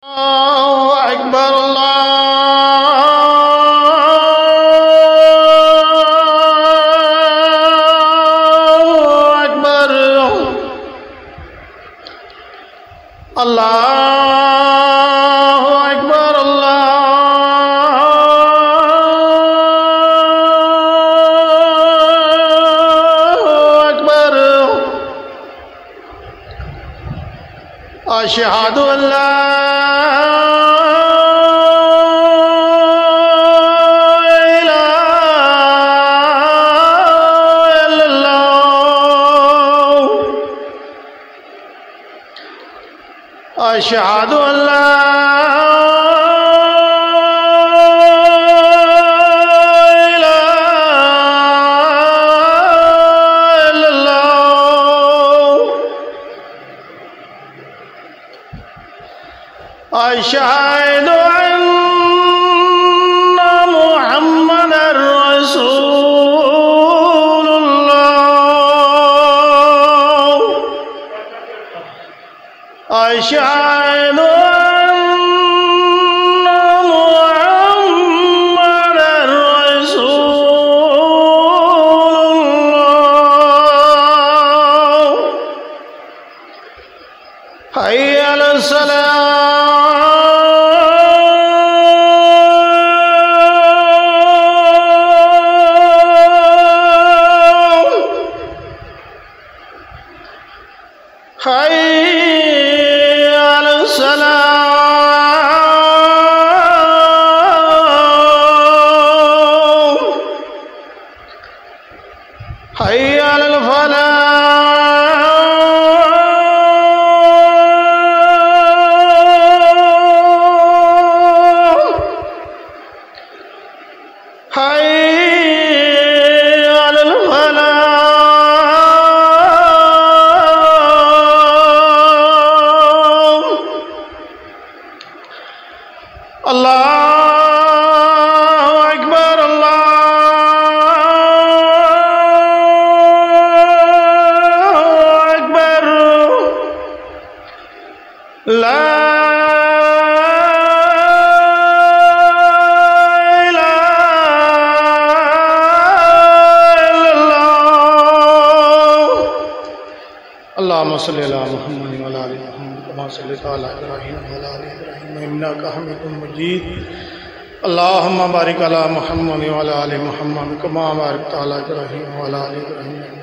अकबर अकबर अल्लाह अकबर अकबर अशहदु अल्ला अशहदु अल्ला अशहदु अन्ना मुहम्मदर रसूलुल्लाह अशहदु अन्ना मुहम्मदर रसूलुल्लाह हय्य अलस सलाह हय्य अलस सलाह हय्य अलल फलाह हय्य अलल फलाह अल्लाहु अकबर अल्लाहु अकबर ला इलाहा इल्लल्लाह अल्लाहुम्मा सल्लि अला मुहम्मद व अला आलि मुहम्मद कमा सल्लैता अला इब्राहीम व अला आलि इब्राहीम इन्नका हमीदुम मजीद अल्लाहुम्मा बारिक अला मुहम्मद व अला आलि मुहम्मद कमा बारकता अला इब्राहीम व अला आलि इब्राहीम